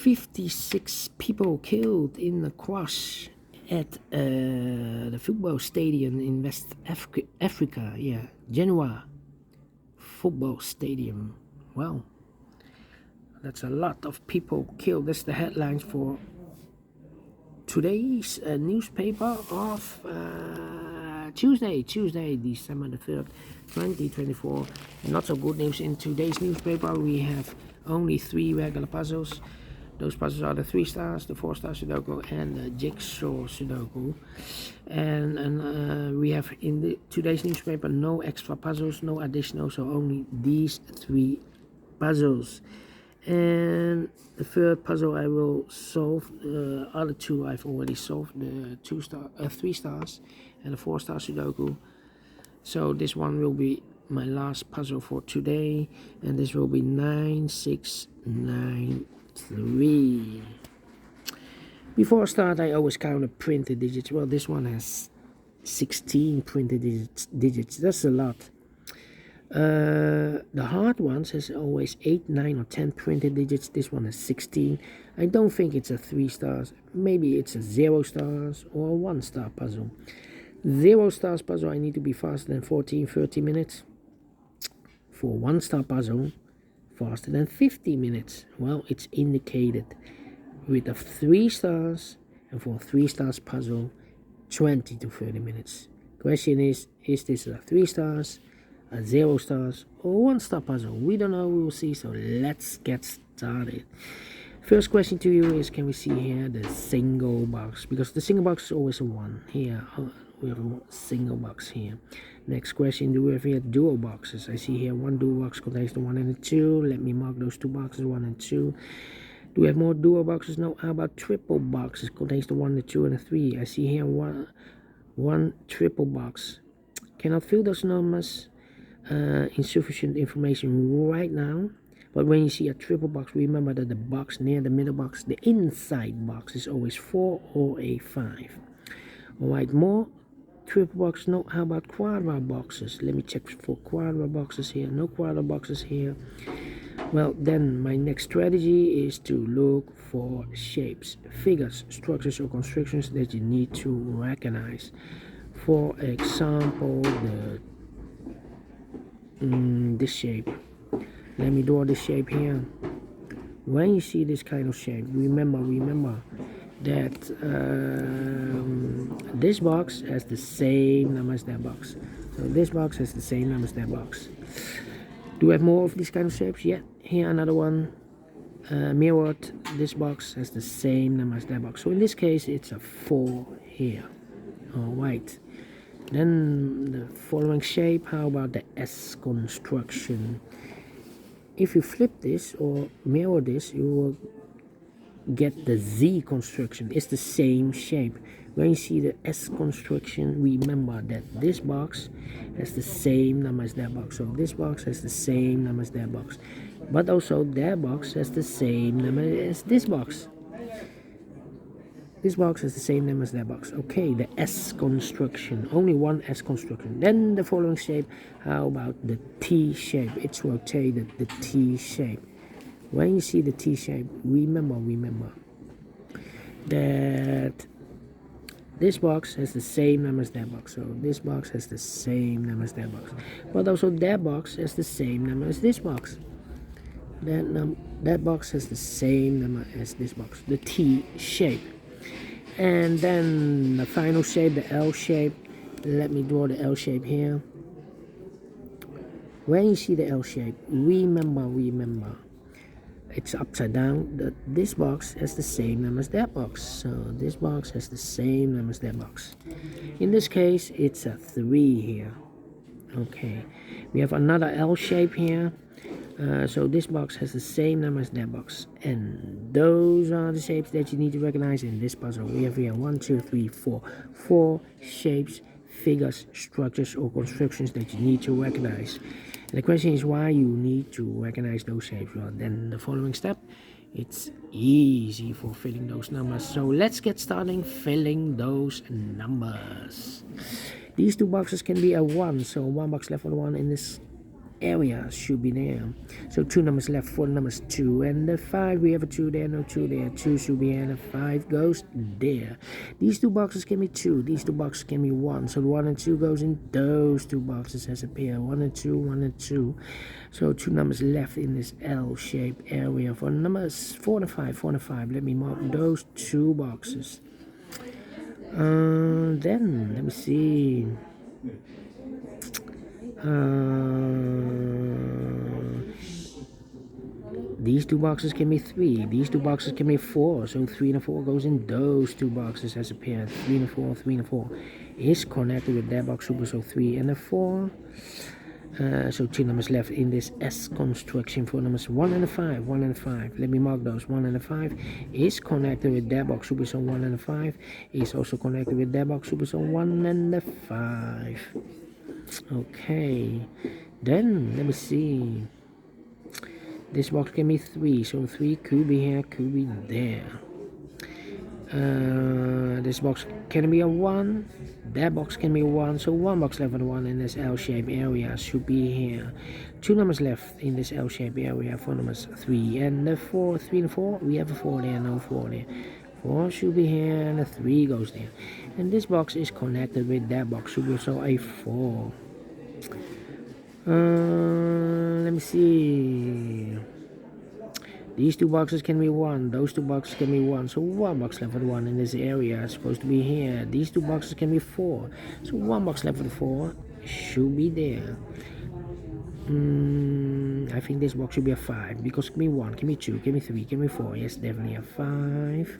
56 people killed in a crash at the football stadium in West Africa. Yeah, Genoa football stadium. Wow, that's a lot of people killed. That's the headlines for today's newspaper of Tuesday, December the 3rd, 2024. And not so good news in today's newspaper. We have only 3 regular puzzles. Those puzzles are the 3 stars, the 4-star Sudoku, and the JigSaw Sudoku. And we have in today's newspaper no extra puzzles, no additional, so only these 3 puzzles. And the 3rd puzzle I will solve. The other 2 I've already solved. The 3 stars and the 4-star Sudoku. So this one will be my last puzzle for today, and this will be 9693. Before I start, I always count the printed digits. Well, this one has 16 printed digits. That's a lot. The hard ones has always 8, 9 or 10 printed digits. This one has 16. I don't think it's a 3 stars. Maybe it's a 0 stars or a 1-star puzzle. 0 stars puzzle, I need to be faster than 30 minutes. For 1-star puzzle, faster than 50 minutes. Well, it's indicated with the 3 stars, and for 3 stars puzzle, 20 to 30 minutes. Question is this a 3 stars, a 0 stars, or 1-star puzzle? We don't know, we will see, so let's get started. First question to you is, can we see here the single box? Because the single box is always a 1. Here, we have a single box here. Next question, do we have here dual boxes? I see here 1 dual box contains the 1 and the 2. Let me mark those 2 boxes, 1 and 2. Do we have more dual boxes? No. How about triple boxes? Contains the 1, the 2, and the 3. I see here one triple box. Cannot fill those numbers. Insufficient information right now. But when you see a triple box, remember that the box near the middle box, the inside box, is always 4 or a 5. Alright, more triple box. No. How about quadra boxes? Let me check for quadra boxes here. No quadra boxes here. Well, then my next strategy is to look for shapes, figures, structures, or constructions that you need to recognize. For example, this shape. Let me draw this shape here. When you see this kind of shape, remember that this box has the same number as that box. So this box has the same number as that box. Do we have more of these kind of shapes? Yeah. Here another one, mirrored. This box has the same number as that box. So in this case, it's a 4 here. Alright. Then the following shape. How about the S construction? If you flip this or mirror this, you will get the Z construction. It's the same shape. When you see the S construction, remember that this box has the same number as that box. So this box has the same number as that box. But also that box has the same number as this box. This box has the same number as that box. Okay, the S construction. Only one S construction. Then the following shape. How about the T shape? It's rotated, the T shape. When you see the T shape, remember that this box has the same number as that box. So this box has the same number as that box. But also that box has the same number as this box. That box has the same number as this box. The T shape. And then the final shape, the L shape. Let me draw the L shape here. When you see the L shape, remember. It's upside down. This box has the same number as that box. So this box has the same number as that box. In this case, it's a 3 here. Okay. We have another L shape here. So this box has the same number as that box. And those are the shapes that you need to recognize in this puzzle. We have here 1, 2, 3, 4. 4 shapes, figures, structures, or constructions that you need to recognize. And the question is why you need to recognize those shapes. Well, then the following step, it's easy for filling those numbers. So let's get started filling those numbers. These 2 boxes can be a 1, so 1 box left for the 1 in this area should be there. So 2 numbers left, 4 numbers 2 and the 5. We have a 2 there, no 2 there. 2 should be here and the 5 goes there. These 2 boxes can be 2. These 2 boxes can be 1. So 1 and 2 goes in those 2 boxes as a pair. 1 and 2, 1 and 2. So 2 numbers left in this L-shaped area. For numbers 4 and 5, 4 and 5. Let me mark those 2 boxes. Then let me see. These 2 boxes can be 3. These 2 boxes can be 4. So 3 and 4 goes in those 2 boxes as a pair. 3 and 4, 3 and 4 is connected with that box super. So 3 and a 4. So 2 numbers left in this S construction for numbers 1 and a 5. 1 and a 5. Let me mark those. 1 and a 5 is connected with that box super. So 1 and a 5 is also connected with that box super. So 1 and a 5. Okay. Then let me see. This box can be 3, so 3 could be here, could be there. This box can be a 1. That box can be a 1, so 1 box left and 1 in this L-shaped area should be here. 2 numbers left in this L-shaped area for numbers 3 and the 4. 3 and 4, we have a 4 there, no 4 there. 4 should be here and a 3 goes there. And this box is connected with that box, should be so a 4. Let me see. These 2 boxes can be 1. Those 2 boxes can be 1. So 1 box left with 1 in this area is supposed to be here. These 2 boxes can be 4. So 1 box left with 4 should be there. I think this box should be a 5 because give me 1, give me 2, give me 3, give me 4. Yes, definitely a 5.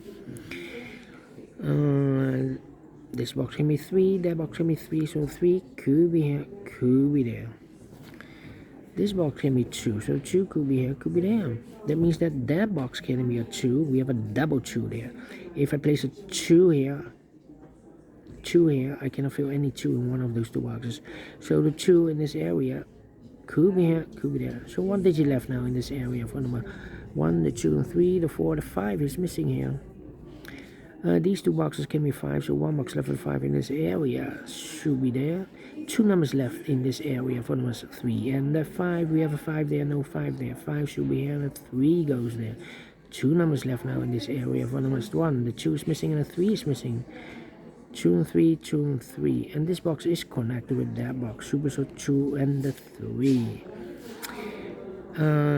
This box can be 3. That box can be 3. So 3 could be here, could be there. This box can be 2, so 2 could be here, could be there. That means that that box can be a 2. We have a double 2 there. If I place a 2 here, I cannot fill any 2 in one of those 2 boxes. So the 2 in this area could be here, could be there. So 1 digit left now in this area for number 1, the 2, and 3, the 4, the 5 is missing here. These 2 boxes can be 5, so 1 box left with 5 in this area should be there. 2 numbers left in this area for numbers 3 and the 5. We have a 5 there, no 5 there. 5 should be here and a 3 goes there. 2 numbers left now in this area for numbers 1. The 2 is missing and the 3 is missing. 2 and 3, 2 and 3. And this box is connected with that box. Super, so 2 and the 3.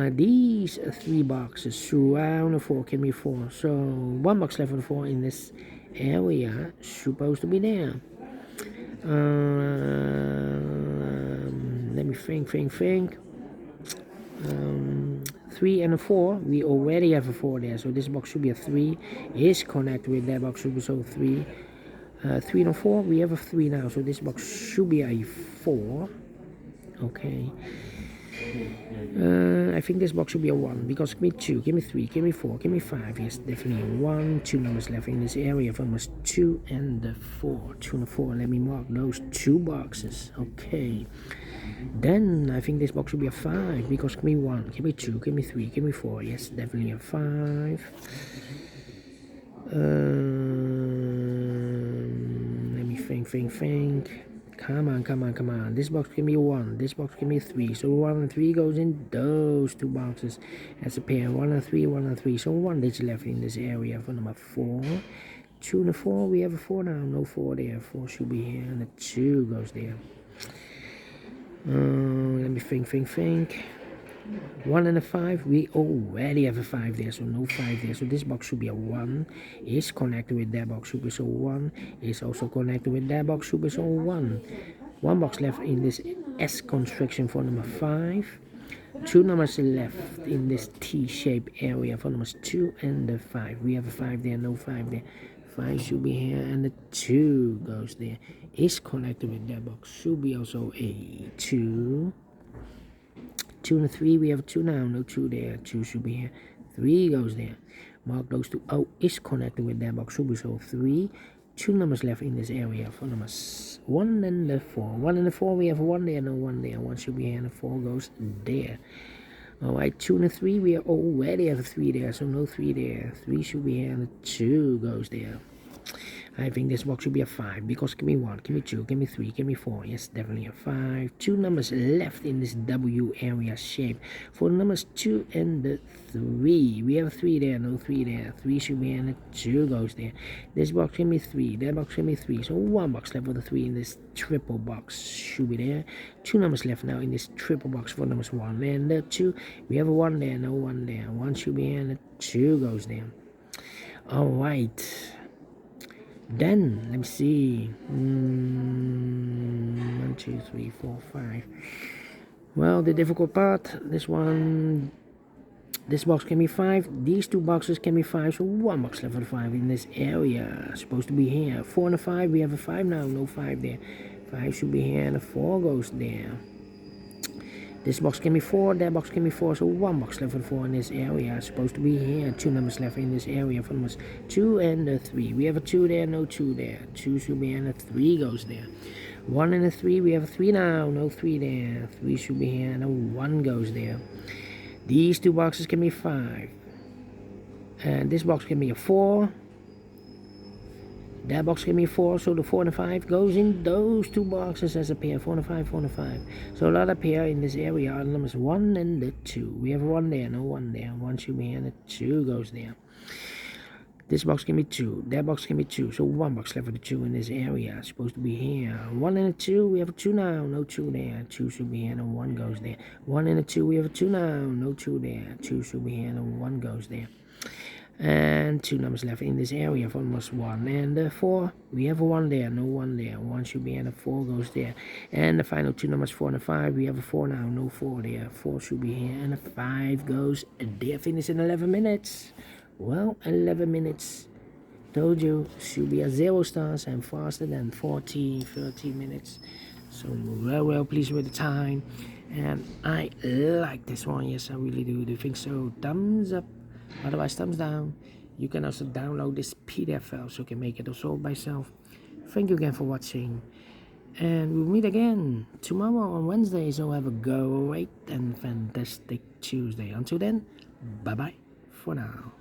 These 3 boxes surround the 4 can be 4. So 1 box left with 4 in this area supposed to be there. Let me think. 3 and a 4, we already have a 4 there, so this box should be a 3, is connected with that box, should be so 3. 3 and a 4, we have a 3 now, so this box should be a 4. Okay. I think this box should be a 1 because give me 2, give me 3, give me 4, give me 5. Yes, definitely a 1. 2 numbers left in this area for numbers 2 and the 4. 2 and the 4. Let me mark those 2 boxes. Okay. Then I think this box should be a 5 because give me 1, give me 2, give me 3, give me 4. Yes, definitely a 5. Let me think. Come on. This box can be 1. This box can be 3. So 1 and 3 goes in those 2 boxes as a pair. 1 and 3, 1 and 3. So 1 digit left in this area for number 4. 2 and a 4. We have a 4 now. No 4 there. 4 should be here. And the 2 goes there. Let me think. 1 and a 5, we already have a 5 there, so no 5 there. So this box should be a 1, is connected with that box, should be so 1, is also connected with that box, should be so 1. 1 box left in this S construction for number 5. 2 numbers left in this T-shaped area for numbers 2 and the 5. We have a 5 there, no 5 there. 5 should be here, and the 2 goes there, is connected with that box, should be also a 2. 2 and 3, we have 2 now, no 2 there, 2 should be here, 3 goes there. Mark those 2, oh, is connected with that box, should be so 3. 2 numbers left in this area for numbers 1 and the 4. 1 and the 4, we have 1 there, no 1 there, 1 should be here, and the 4 goes there. Alright, 2 and 3, we already have a 3 there, so no 3 there. 3 should be here, and the 2 goes there. I think this box should be a 5 because give me 1, give me 2, give me 3, give me 4. Yes, definitely a 5. 2 numbers left in this W area shape. For the numbers 2 and the 3, we have a 3 there, no 3 there. 3 should be and a 2 goes there. This box give me 3, that box give me 3. So 1 box left for the 3 in this triple box should be there. 2 numbers left now in this triple box for numbers 1 and the 2. We have a 1 there, no 1 there. 1 should be and a 2 goes there. Alright. Then let me see. 1, 2, 3, 4, 5. Well, the difficult part. This box can be 5. These 2 boxes can be 5. So 1 box left for the 5 in this area. Supposed to be here. 4 and a 5. We have a 5 now. No 5 there. 5 should be here and a 4 goes there. This box can be 4, that box can be 4, so 1 box left for the 4 in this area. Supposed to be here. 2 numbers left in this area for numbers 2 and a 3. We have a 2 there, no 2 there. 2 should be here and a 3 goes there. 1 and a 3, we have a 3 now, no 3 there. 3 should be here and a 1 goes there. These 2 boxes can be 5. And this box can be a 4. That box can be 4, so the 4 and a 5 goes in those 2 boxes as a pair. 4 and a 5, 4 and a 5. So a lot of pair in this area are numbers 1 and the 2. We have a 1 there, no 1 there. 1 should be here and a 2 goes there. This box can be 2. That box can be 2. So 1 box left for the 2 in this area. Supposed to be here. 1 and a 2. We have a 2 now. No 2 there. 2 should be here and a 1 goes there. 1 and a 2. We have a 2 now. No 2 there. 2 should be here and a 1 goes there. And 2 numbers left in this area for almost 1 and 4. We have a 1 there, no 1 there. 1 should be and a 4 goes there. And the final 2 numbers 4 and 5. We have a 4 now, no 4 there. 4 should be here and a 5 goes there. Finish in 11 minutes. Well, 11 minutes. Told you, should be a 0 stars and faster than 30 minutes. So well pleased with the time. And I like this one. Yes, I really do. Do you think so? Thumbs up. Otherwise, thumbs down. You can also download this PDF file so you can make it also by yourself. Thank you again for watching. And we'll meet again tomorrow on Wednesday. So have a great and fantastic Tuesday. Until then, bye-bye for now.